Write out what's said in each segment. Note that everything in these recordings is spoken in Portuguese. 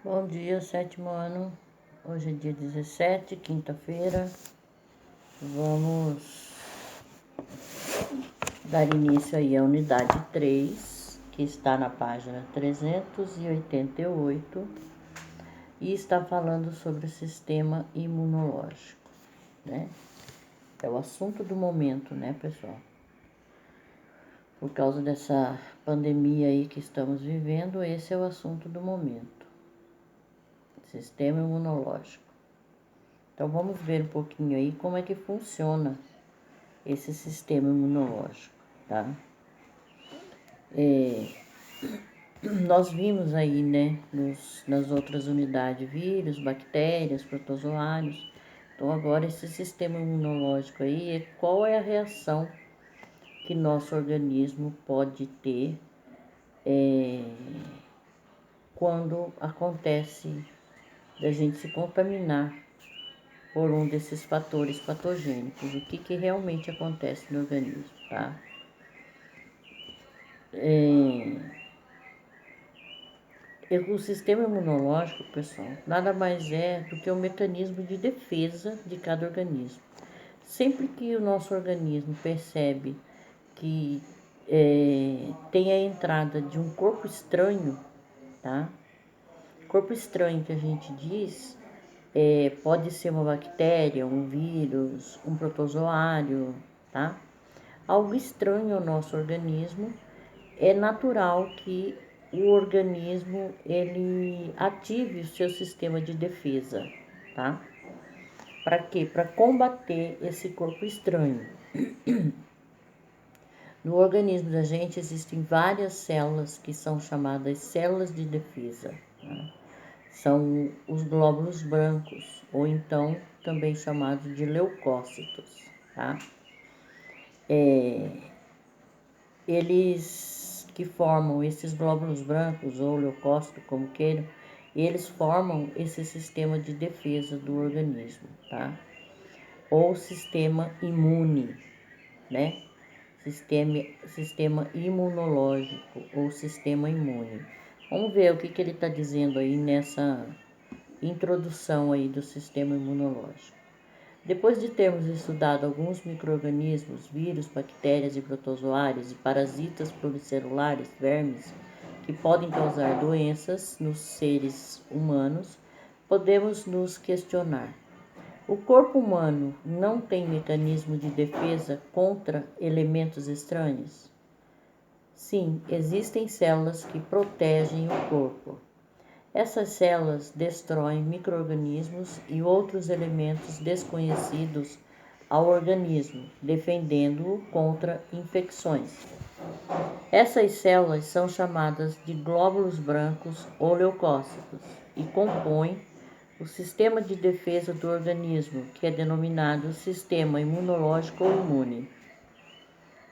Bom dia, sétimo ano. Hoje é dia 17, quinta-feira. Vamos dar início aí à unidade 3, que está na página 388 e está falando sobre o sistema imunológico, né? É o assunto do momento, né, pessoal? Por causa dessa pandemia aí que estamos vivendo, esse é o assunto do momento. Sistema imunológico. Então vamos ver um pouquinho aí como é que funciona esse sistema imunológico, tá? Nós vimos aí, né, nas outras unidades, vírus, bactérias, protozoários. Então agora esse sistema imunológico aí, qual é a reação que nosso organismo pode ter quando acontece da gente se contaminar por um desses fatores patogênicos, o que realmente acontece no organismo, tá? O sistema imunológico, pessoal, nada mais é do que o mecanismo de defesa de cada organismo. Sempre que o nosso organismo percebe que tem a entrada de um corpo estranho, tá? Corpo estranho que a gente diz pode ser uma bactéria, um vírus, um protozoário, tá? Algo estranho ao nosso organismo, é natural que o organismo ele ative o seu sistema de defesa, tá? Para quê? Para combater esse corpo estranho. No organismo da gente existem várias células que são chamadas células de defesa, tá? São os glóbulos brancos, ou então também chamados de leucócitos, tá? Eles que formam esses glóbulos brancos ou leucócitos, como queiram, eles formam esse sistema de defesa do organismo, tá? Ou sistema imune, né? Sistema imunológico ou sistema imune. Vamos ver o que ele está dizendo aí nessa introdução aí do sistema imunológico. Depois de termos estudado alguns micro-organismos, vírus, bactérias e protozoários e parasitas pluricelulares, vermes, que podem causar doenças nos seres humanos, podemos nos questionar: o corpo humano não tem mecanismo de defesa contra elementos estranhos? Sim, existem células que protegem o corpo. Essas células destroem micro-organismos e outros elementos desconhecidos ao organismo, defendendo-o contra infecções. Essas células são chamadas de glóbulos brancos ou leucócitos e compõem o sistema de defesa do organismo, que é denominado sistema imunológico ou imune.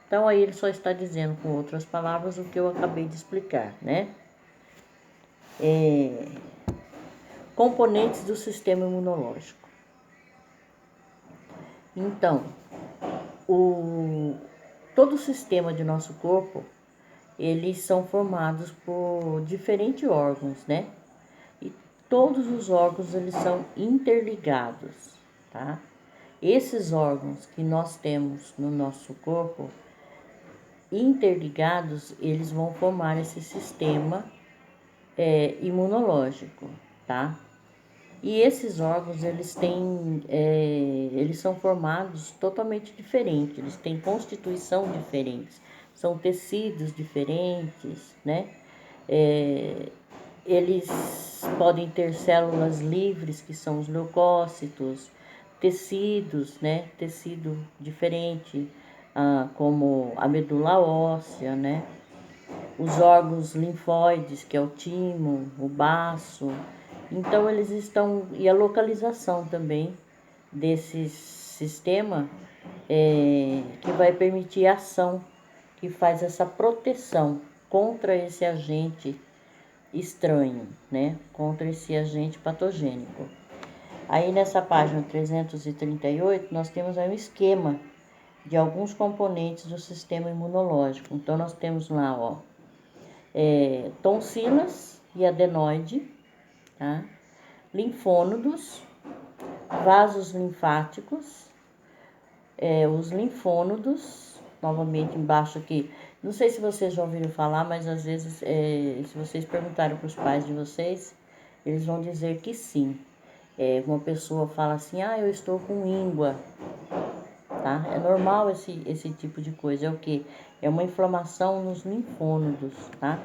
Então aí ele só está dizendo, com outras palavras, o que eu acabei de explicar, né? Componentes do sistema imunológico. Então, todo o sistema de nosso corpo, eles são formados por diferentes órgãos, né? E todos os órgãos, eles são interligados, tá? Esses órgãos que nós temos no nosso corpo, interligados, eles vão formar esse sistema imunológico, tá? E esses órgãos, eles são formados totalmente diferentes, eles têm constituição diferentes, são tecidos diferentes, né? Eles podem ter células livres, que são os leucócitos, tecidos, né? Tecido diferente, como a medula óssea, né? Os órgãos linfóides, que é o timo, o baço. Então eles estão, e a localização também desse sistema que vai permitir a ação, que faz essa proteção contra esse agente estranho, né? Contra esse agente patogênico. Aí nessa página 338 nós temos aí um esquema de alguns componentes do sistema imunológico. Então nós temos lá, tonsilas e adenoide, tá? Linfônodos, vasos linfáticos, os linfônodos, novamente embaixo aqui. Não sei se vocês já ouviram falar, mas às vezes, se vocês perguntarem para os pais de vocês, eles vão dizer que sim. Uma pessoa fala assim, eu estou com íngua, tá? É normal esse tipo de coisa. É o que? É uma inflamação nos linfônodos, tá?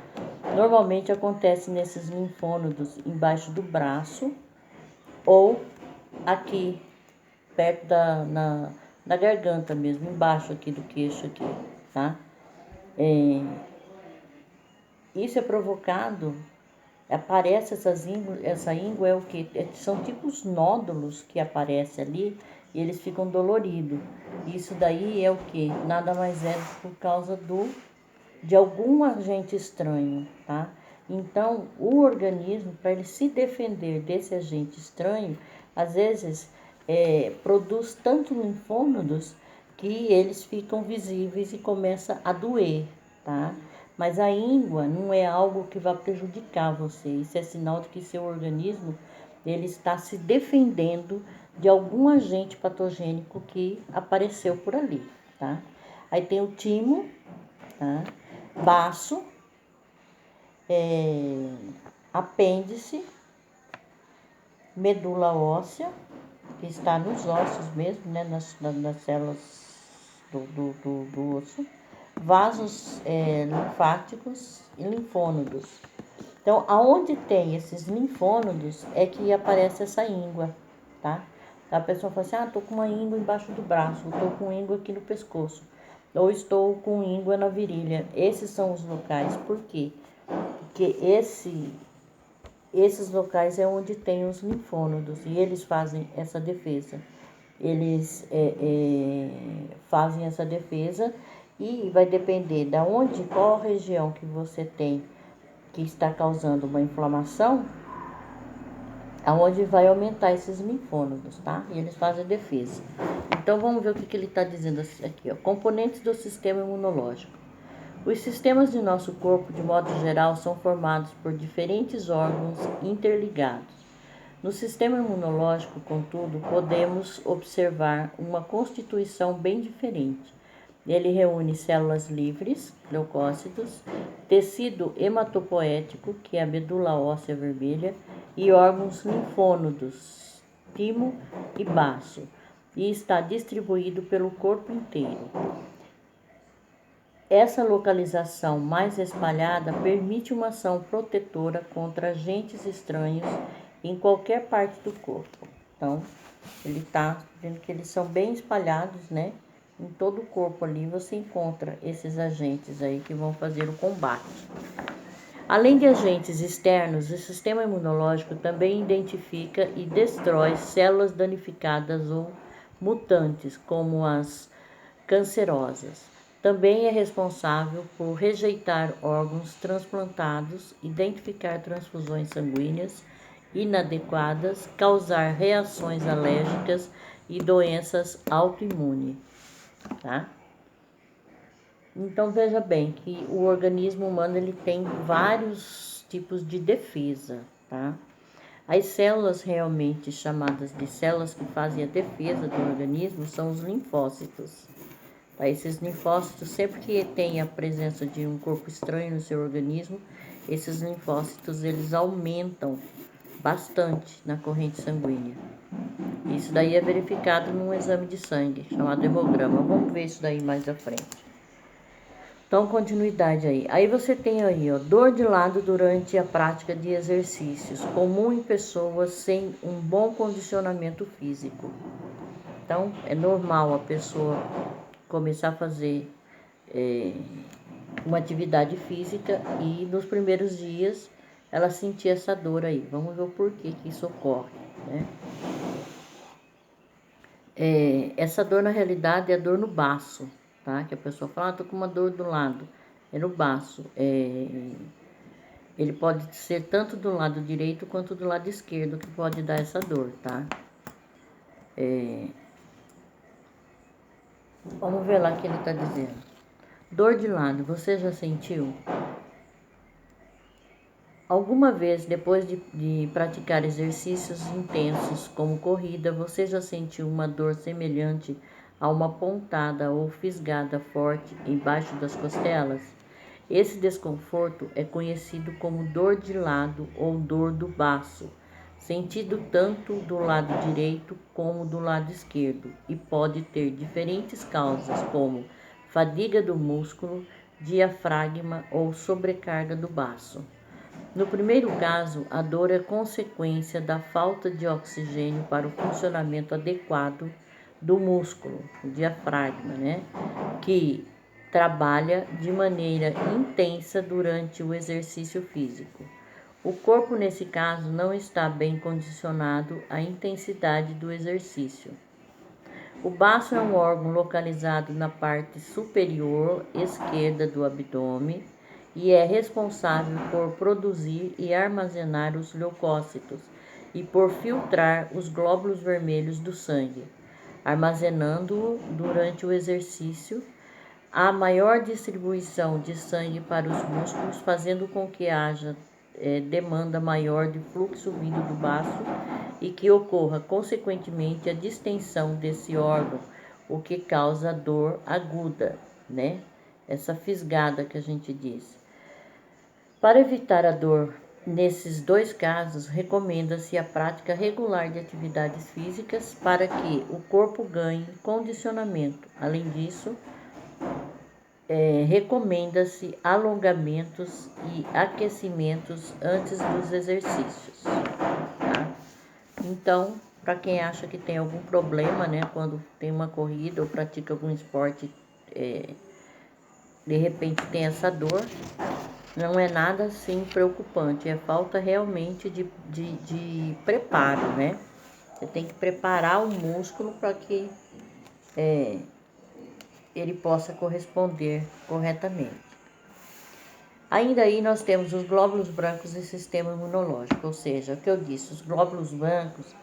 Normalmente acontece nesses linfônodos embaixo do braço ou aqui perto na garganta mesmo, embaixo aqui do queixo aqui, tá? Isso é provocado, aparece essa íngua é o que? São tipo os nódulos que aparecem ali e eles ficam doloridos. Isso daí é o que? Nada mais é por causa de algum agente estranho, tá? Então, o organismo, para ele se defender desse agente estranho, às vezes produz tanto linfônodos que eles ficam visíveis e começa a doer, tá? Mas a íngua não é algo que vai prejudicar você. Isso é sinal de que seu organismo ele está se defendendo de algum agente patogênico que apareceu por ali, tá? Aí tem o timo, tá? Baço, apêndice, medula óssea, que está nos ossos mesmo, né? Nas células do osso, vasos linfáticos e linfônodos. Então, aonde tem esses linfônodos é que aparece essa íngua, tá? A pessoa fala assim, tô com uma íngua embaixo do braço, tô com íngua aqui no pescoço, ou estou com íngua na virilha. Esses são os locais. Por quê? Porque esses locais é onde tem os linfônodos e eles fazem essa defesa. Eles fazem essa defesa e vai depender da onde, qual região que você tem que está causando uma inflamação, aonde vai aumentar esses linfônodos, tá? E eles fazem a defesa. Então vamos ver o que ele está dizendo aqui, ó. Componentes do sistema imunológico. Os sistemas de nosso corpo, de modo geral, são formados por diferentes órgãos interligados. No sistema imunológico, contudo, podemos observar uma constituição bem diferente. Ele reúne células livres, leucócitos, tecido hematopoético, que é a medula óssea vermelha, e órgãos linfônodos, timo e baço, e está distribuído pelo corpo inteiro. Essa localização mais espalhada permite uma ação protetora contra agentes estranhos em qualquer parte do corpo. Então, ele está dizendo que eles são bem espalhados, né? Em todo o corpo ali você encontra esses agentes aí que vão fazer o combate. Além de agentes externos, o sistema imunológico também identifica e destrói células danificadas ou mutantes, como as cancerosas. Também é responsável por rejeitar órgãos transplantados, identificar transfusões sanguíneas inadequadas, causar reações alérgicas e doenças autoimunes, tá? Então veja bem que o organismo humano ele tem vários tipos de defesa, tá? As células realmente chamadas de células que fazem a defesa do organismo são os linfócitos. Tá? Esses linfócitos, sempre que tem a presença de um corpo estranho no seu organismo, esses linfócitos eles aumentam bastante na corrente sanguínea. Isso daí é verificado num exame de sangue, chamado hemograma. Vamos ver isso daí mais à frente. Então, continuidade aí. Aí você tem aí, ó, dor de lado durante a prática de exercícios, comum em pessoas sem um bom condicionamento físico. Então, é normal a pessoa começar a fazer uma atividade física e nos primeiros dias ela sentir essa dor aí. Vamos ver o porquê que isso ocorre, né? Essa dor na realidade é a dor no baço, tá? Que a pessoa fala, tô com uma dor do lado, é no baço. Ele pode ser tanto do lado direito quanto do lado esquerdo que pode dar essa dor, tá? Vamos ver lá o que ele tá dizendo. Dor de lado, você já sentiu? Alguma vez, depois de praticar exercícios intensos como corrida, você já sentiu uma dor semelhante a uma pontada ou fisgada forte embaixo das costelas? Esse desconforto é conhecido como dor de lado ou dor do baço, sentido tanto do lado direito como do lado esquerdo, e pode ter diferentes causas, como fadiga do músculo, diafragma ou sobrecarga do baço. No primeiro caso, a dor é consequência da falta de oxigênio para o funcionamento adequado do músculo, o diafragma, né? Que trabalha de maneira intensa durante o exercício físico. O corpo, nesse caso, não está bem condicionado à intensidade do exercício. O baço é um órgão localizado na parte superior esquerda do abdômen e é responsável por produzir e armazenar os leucócitos e por filtrar os glóbulos vermelhos do sangue, armazenando-o durante o exercício. Há maior distribuição de sangue para os músculos, fazendo com que haja demanda maior de fluxo vindo do baço e que ocorra, consequentemente, a distensão desse órgão, o que causa dor aguda, né? Essa fisgada que a gente diz. Para evitar a dor nesses dois casos, recomenda-se a prática regular de atividades físicas para que o corpo ganhe condicionamento. Além disso, recomenda-se alongamentos e aquecimentos antes dos exercícios. Tá? Então, para quem acha que tem algum problema, né, quando tem uma corrida ou pratica algum esporte, de repente tem essa dor, não é nada assim preocupante, é falta realmente de preparo, né? Você tem que preparar o músculo para que ele possa corresponder corretamente. Ainda aí nós temos os glóbulos brancos e sistema imunológico, ou seja, o que eu disse, os glóbulos brancos,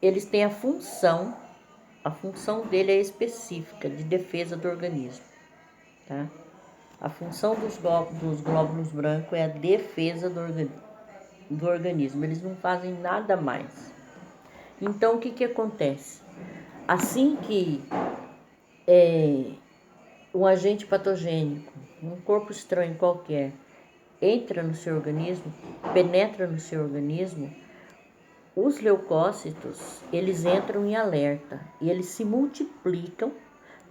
eles têm a função dele é específica de defesa do organismo, tá? A função dos glóbulos brancos é a defesa do organismo, eles não fazem nada mais. Então, o que acontece? Assim que um agente patogênico, um corpo estranho qualquer, entra no seu organismo, penetra no seu organismo, os leucócitos, eles entram em alerta e eles se multiplicam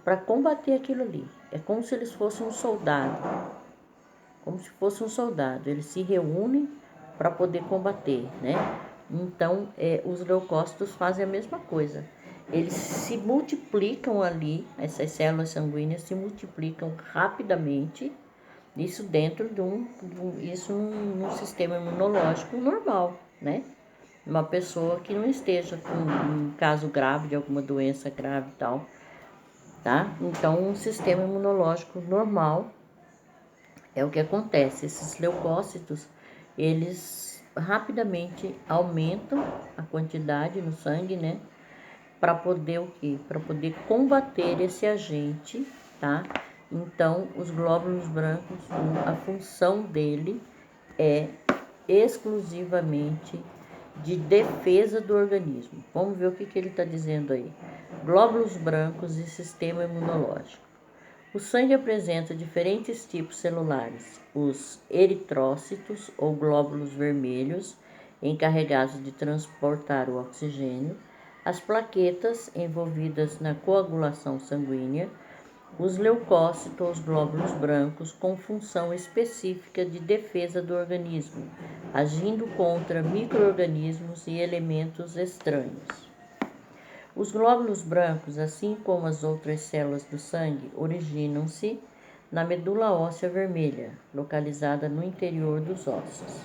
para combater aquilo ali. É como se eles fossem um soldado. Como se fosse um soldado. Eles se reúnem para poder combater, né? Então, os leucócitos fazem a mesma coisa. Eles se multiplicam ali, essas células sanguíneas se multiplicam rapidamente, isso dentro de num sistema imunológico normal, né? Uma pessoa que não esteja com um caso grave de alguma doença grave e tal, tá? Então, um sistema imunológico normal é o que acontece. Esses leucócitos, eles rapidamente aumentam a quantidade no sangue, né? Para poder o quê? Para poder combater esse agente, tá? Então, os glóbulos brancos, a função dele é exclusivamente de defesa do organismo. Vamos ver o que ele está dizendo aí. Glóbulos brancos e sistema imunológico. O sangue apresenta diferentes tipos celulares. Os eritrócitos, ou glóbulos vermelhos, encarregados de transportar o oxigênio, as plaquetas, envolvidas na coagulação sanguínea, os leucócitos, ou glóbulos brancos, com função específica de defesa do organismo, agindo contra micro-organismos e elementos estranhos. Os glóbulos brancos, assim como as outras células do sangue, originam-se na medula óssea vermelha, localizada no interior dos ossos.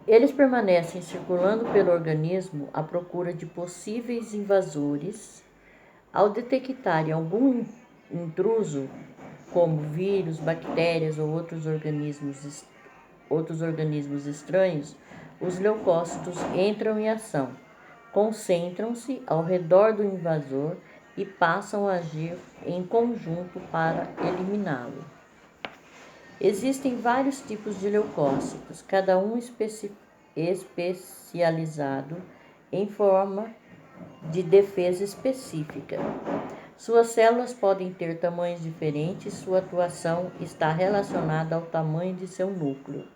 Eles permanecem circulando pelo organismo à procura de possíveis invasores. Ao detectarem algum intruso, como vírus, bactérias ou outros organismos estranhos, os leucócitos entram em ação, concentram-se ao redor do invasor e passam a agir em conjunto para eliminá-lo. Existem vários tipos de leucócitos, cada um especializado em forma de defesa específica. Suas células podem ter tamanhos diferentes, sua atuação está relacionada ao tamanho de seu núcleo.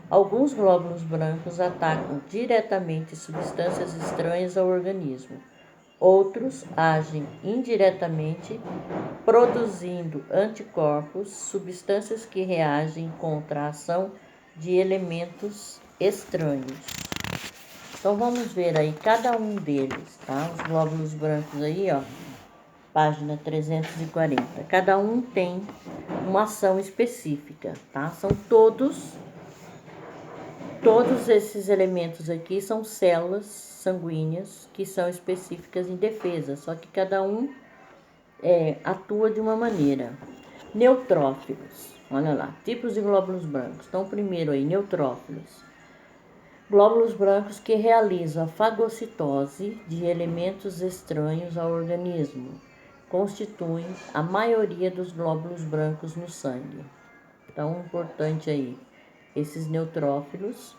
Alguns glóbulos brancos atacam diretamente substâncias estranhas ao organismo. Outros agem indiretamente, produzindo anticorpos, substâncias que reagem contra a ação de elementos estranhos. Então vamos ver aí cada um deles, tá? Os glóbulos brancos aí, ó, página 340. Cada um tem uma ação específica, tá? São todos esses elementos aqui são células sanguíneas que são específicas em defesa, só que cada um atua de uma maneira. Neutrófilos, olha lá, tipos de glóbulos brancos. Então, primeiro aí, neutrófilos. Glóbulos brancos que realizam a fagocitose de elementos estranhos ao organismo. Constituem a maioria dos glóbulos brancos no sangue. Então, importante aí, esses neutrófilos,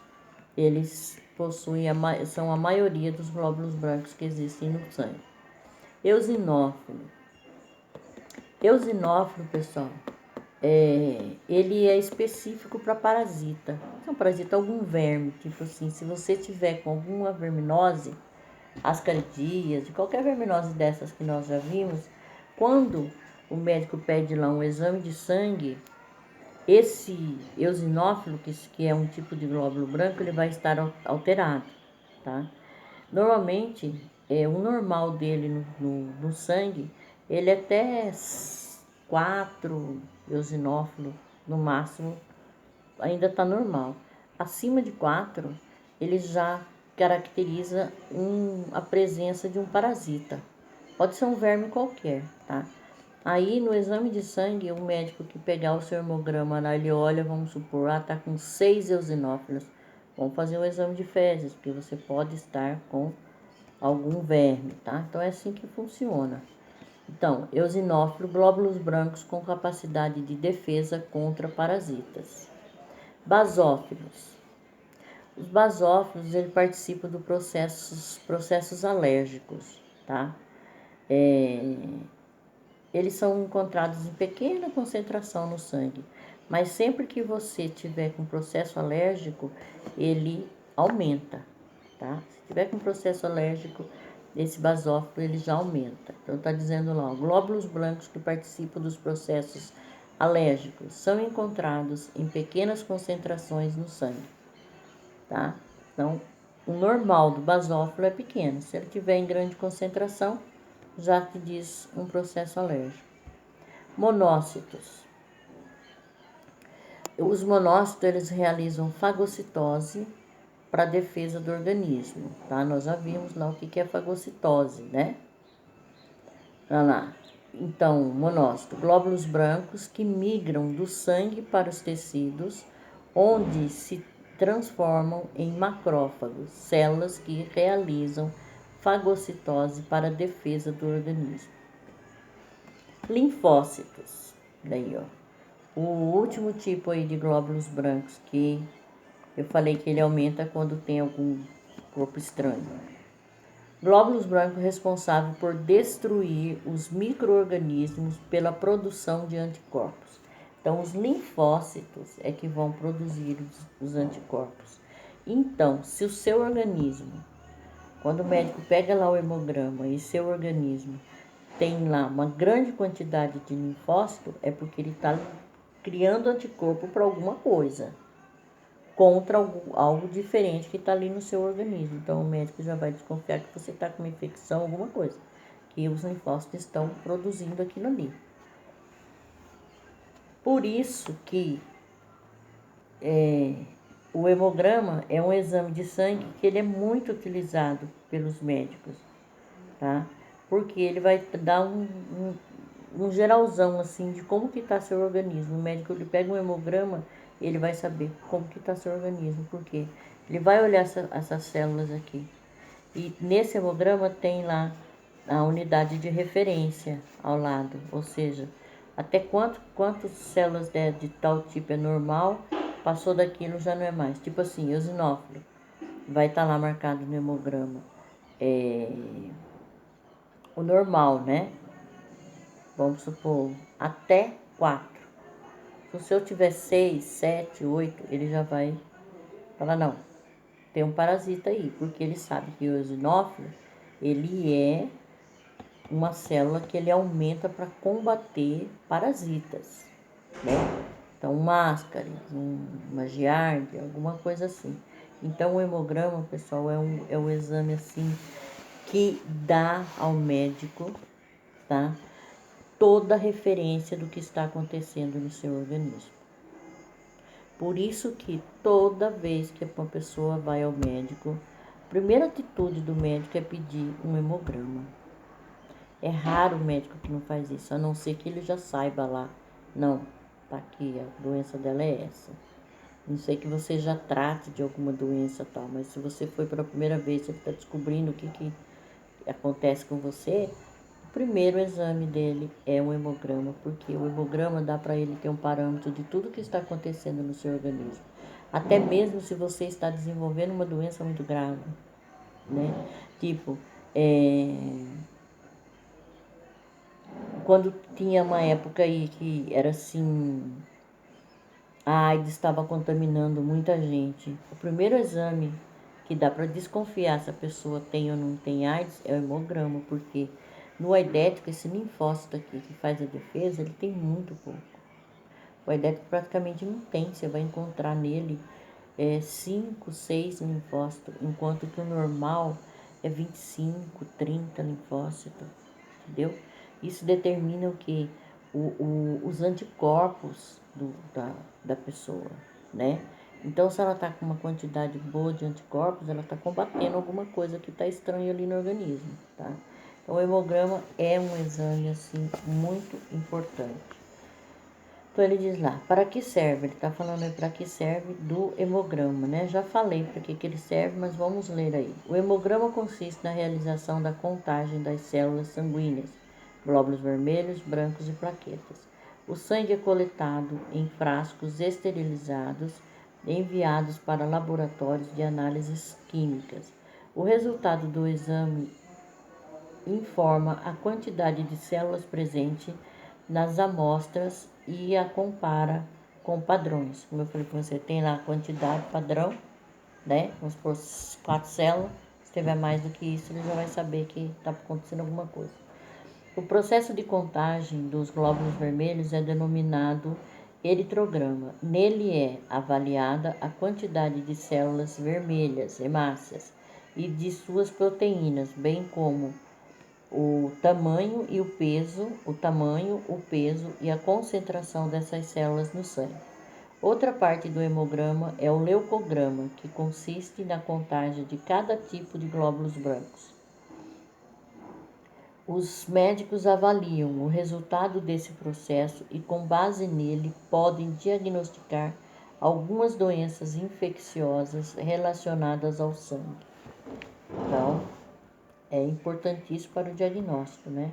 eles possuem são a maioria dos glóbulos brancos que existem no sangue. Eosinófilo. Eosinófilo, pessoal, ele é específico para parasita. Se é um parasita, algum verme, tipo assim, se você tiver com alguma verminose, ascaridíase, qualquer verminose dessas que nós já vimos, quando o médico pede lá um exame de sangue, esse eosinófilo, que é um tipo de glóbulo branco, ele vai estar alterado, tá? Normalmente, o normal dele no sangue, ele é até 4 eosinófilo no máximo, ainda está normal. Acima de 4, ele já caracteriza a presença de um parasita. Pode ser um verme qualquer, tá? Aí, no exame de sangue, o médico que pegar o seu hemograma lá, ele olha, vamos supor, tá com 6 eosinófilos. Vamos fazer um exame de fezes, porque você pode estar com algum verme, tá? Então, é assim que funciona. Então, eosinófilo, glóbulos brancos com capacidade de defesa contra parasitas. Basófilos. Os basófilos, ele participam dos processos alérgicos, tá? Eles são encontrados em pequena concentração no sangue, mas sempre que você tiver com processo alérgico, ele aumenta, tá? Se tiver com processo alérgico, esse basófilo ele já aumenta. Então tá dizendo lá, ó, glóbulos brancos que participam dos processos alérgicos são encontrados em pequenas concentrações no sangue, tá? Então, o normal do basófilo é pequeno. Se ele tiver em grande concentração, já te diz um processo alérgico. Monócitos. Os monócitos, eles realizam fagocitose para defesa do organismo, tá? Nós já vimos lá o que é fagocitose, né? Olha lá. Então, monócito, glóbulos brancos que migram do sangue para os tecidos, onde se transformam em macrófagos, células que realizam fagocitose para a defesa do organismo. Linfócitos, daí ó, o último tipo aí de glóbulos brancos que eu falei que ele aumenta quando tem algum corpo estranho. Glóbulos brancos responsáveis por destruir os micro-organismos pela produção de anticorpos. Então, os linfócitos é que vão produzir os anticorpos. Então, se o seu organismo, quando o médico pega lá o hemograma e seu organismo tem lá uma grande quantidade de linfócito, é porque ele está criando anticorpo para alguma coisa, contra algo diferente que está ali no seu organismo. Então, o médico já vai desconfiar que você está com uma infecção, alguma coisa, que os linfócitos estão produzindo aquilo ali. Por isso que o hemograma é um exame de sangue que ele é muito utilizado pelos médicos, tá? Porque ele vai dar um geralzão, assim, de como que está seu organismo. O médico, ele pega um hemograma, ele vai saber como que está seu organismo, porque ele vai olhar essas células aqui. E nesse hemograma tem lá a unidade de referência ao lado, ou seja, até quantas células de tal tipo é normal, passou daquilo já não é mais. Tipo assim, eosinófilo, vai estar lá marcado no hemograma. O normal, né? Vamos supor, até 4. Se o seu tiver 6, 7, 8, ele já vai falar, não, tem um parasita aí, porque ele sabe que o eosinófilo, ele é uma célula que ele aumenta para combater parasitas, né? Então, máscaras, uma giardia, alguma coisa assim. Então, o hemograma, pessoal, é um exame assim que dá ao médico, tá? Toda a referência do que está acontecendo no seu organismo. Por isso que toda vez que uma pessoa vai ao médico, a primeira atitude do médico é pedir um hemograma. É raro o médico que não faz isso, a não ser que ele já saiba lá. Não, tá aqui, a doença dela é essa. Não sei que você já trate de alguma doença tal, mas se você foi pela primeira vez, você está descobrindo o que acontece com você, o primeiro exame dele é um hemograma, porque o hemograma dá para ele ter um parâmetro de tudo que está acontecendo no seu organismo. Até mesmo se você está desenvolvendo uma doença muito grave, né? Tipo, quando tinha uma época aí que era assim, a AIDS estava contaminando muita gente. O primeiro exame que dá para desconfiar se a pessoa tem ou não tem AIDS é o hemograma, porque no aidético, esse linfócito aqui que faz a defesa, ele tem muito pouco. O aidético praticamente não tem, você vai encontrar nele 5, 6 linfócitos, enquanto que o normal é 25, 30 linfócitos, entendeu? Isso determina o que? Os anticorpos da pessoa, né? Então, se ela está com uma quantidade boa de anticorpos, ela está combatendo alguma coisa que está estranha ali no organismo, tá? Então, o hemograma é um exame, assim, muito importante. Então, ele diz lá, para que serve? Ele está falando aí para que serve do hemograma, né? Já falei para que ele serve, mas vamos ler aí. O hemograma consiste na realização da contagem das células sanguíneas, glóbulos vermelhos, brancos e plaquetas. O sangue é coletado em frascos esterilizados e enviados para laboratórios de análises químicas. O resultado do exame informa a quantidade de células presente nas amostras e a compara com padrões. Como eu falei para você, tem lá a quantidade padrão, né? Vamos supor 4 células. Se tiver mais do que isso, ele já vai saber que está acontecendo alguma coisa. O processo de contagem dos glóbulos vermelhos é denominado eritrograma. Nele é avaliada a quantidade de células vermelhas, hemácias, e de suas proteínas, bem como o tamanho e o peso, e a concentração dessas células no sangue. Outra parte do hemograma é o leucograma, que consiste na contagem de cada tipo de glóbulos brancos. Os médicos avaliam o resultado desse processo e, com base nele, podem diagnosticar algumas doenças infecciosas relacionadas ao sangue. Então, é importantíssimo para o diagnóstico, né?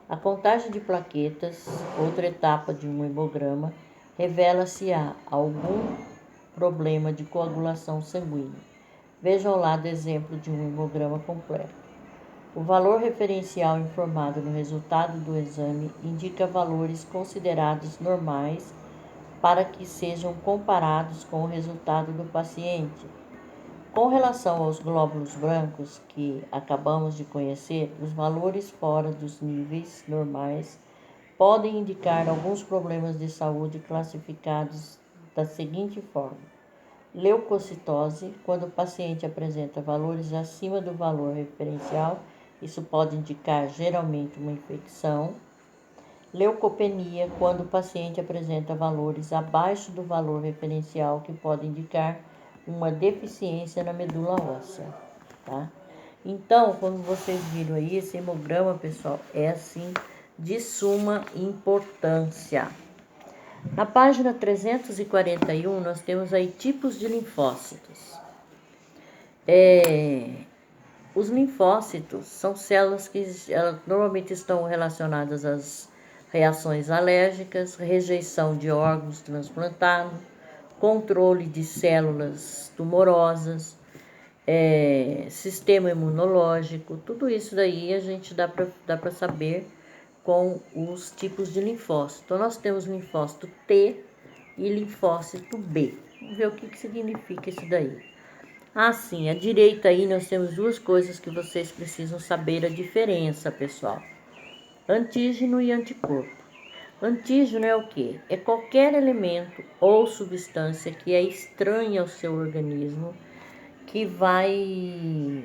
A contagem de plaquetas, outra etapa de um hemograma, revela se há algum problema de coagulação sanguínea. Veja ao lado exemplo de um hemograma completo. O valor referencial informado no resultado do exame indica valores considerados normais para que sejam comparados com o resultado do paciente. Com relação aos glóbulos brancos que acabamos de conhecer, os valores fora dos níveis normais podem indicar alguns problemas de saúde classificados da seguinte forma: leucocitose, quando o paciente apresenta valores acima do valor referencial, isso pode indicar geralmente uma infecção. Leucopenia, quando o paciente apresenta valores abaixo do valor referencial, que pode indicar uma deficiência na medula óssea, tá? Então, como vocês viram aí, esse hemograma, pessoal, é assim de suma importância. Na página 341, nós temos aí tipos de linfócitos. Os linfócitos são células que normalmente estão relacionadas às reações alérgicas, rejeição de órgãos transplantados, controle de células tumorosas, sistema imunológico. Tudo isso daí a gente dá para saber com os tipos de linfócito. Então, nós temos linfócito T e linfócito B. Vamos ver o que significa isso daí. Sim, à direita aí nós temos duas coisas que vocês precisam saber a diferença, pessoal. Antígeno e anticorpo. Antígeno é o quê? É qualquer elemento ou substância que é estranha ao seu organismo, que vai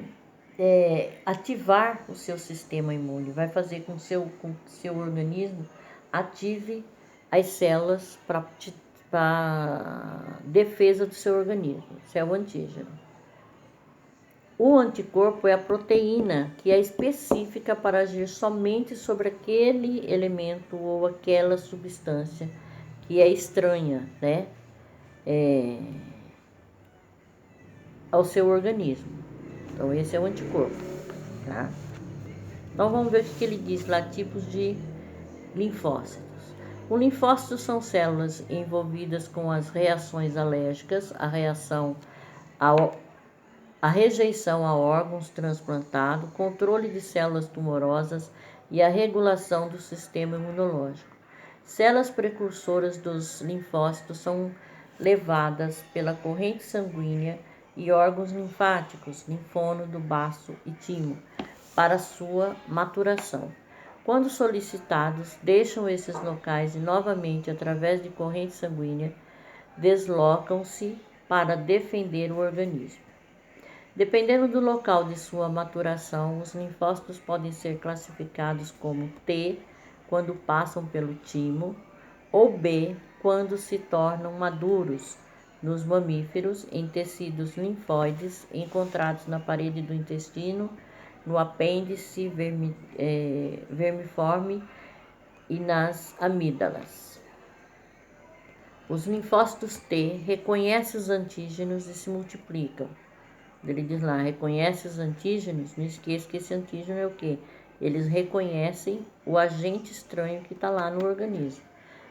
ativar o seu sistema imune, vai fazer com que seu organismo ative as células para defesa do seu organismo. Isso é o antígeno. O anticorpo é a proteína que é específica para agir somente sobre aquele elemento ou aquela substância que é estranha, né, ao seu organismo. Então, esse é o anticorpo, tá? Então, vamos ver o que ele diz lá, tipos de linfócitos. Os linfócitos são células envolvidas com as reações alérgicas, a rejeição a órgãos transplantados, controle de células tumorosas e a regulação do sistema imunológico. Células precursoras dos linfócitos são levadas pela corrente sanguínea e órgãos linfáticos, linfônodo, baço e timo, para sua maturação. Quando solicitados, deixam esses locais e novamente, através de corrente sanguínea, deslocam-se para defender o organismo. Dependendo do local de sua maturação, os linfócitos podem ser classificados como T, quando passam pelo timo, ou B, quando se tornam maduros nos mamíferos, em tecidos linfóides encontrados na parede do intestino, no apêndice vermiforme e nas amígdalas. Os linfócitos T reconhecem os antígenos e se multiplicam. Ele diz lá, reconhece os antígenos, não esqueça que esse antígeno é o quê? Eles reconhecem o agente estranho que está lá no organismo.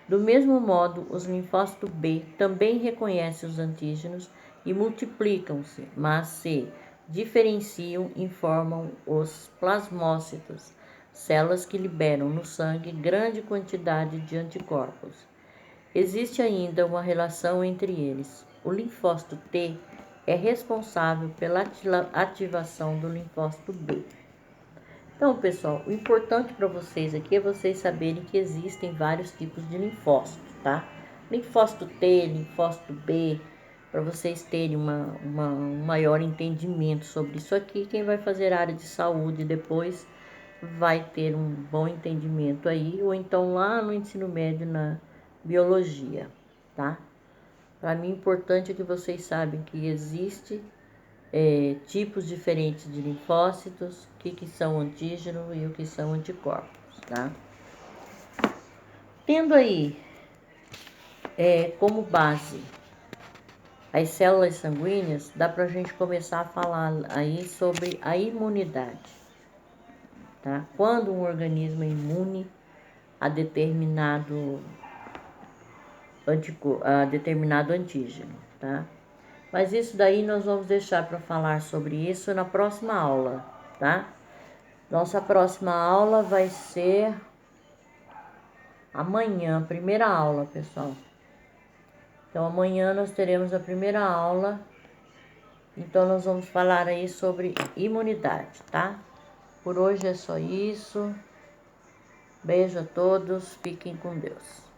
Do mesmo modo, os linfócitos B também reconhecem os antígenos e multiplicam-se, mas se diferenciam e formam os plasmócitos, células que liberam no sangue grande quantidade de anticorpos. Existe ainda uma relação entre eles. O linfócito T é responsável pela ativação do linfócito B. Então, pessoal, o importante para vocês aqui é vocês saberem que existem vários tipos de linfócito, tá? Linfócito T, linfócito B, para vocês terem um maior entendimento sobre isso aqui. Quem vai fazer área de saúde depois vai ter um bom entendimento aí, ou então lá no ensino médio na biologia, tá? Para mim, importante é que vocês sabem que existe tipos diferentes de linfócitos, o que são antígenos e o que são anticorpos, tá? Tendo aí como base as células sanguíneas, dá para a gente começar a falar aí sobre a imunidade, tá? Quando um organismo é imune a determinado antígeno, tá? Mas isso daí nós vamos deixar para falar sobre isso na próxima aula, tá? Nossa próxima aula vai ser amanhã, primeira aula, pessoal. Então, amanhã nós teremos a primeira aula. Então, nós vamos falar aí sobre imunidade, tá? Por hoje é só isso. Beijo a todos, fiquem com Deus.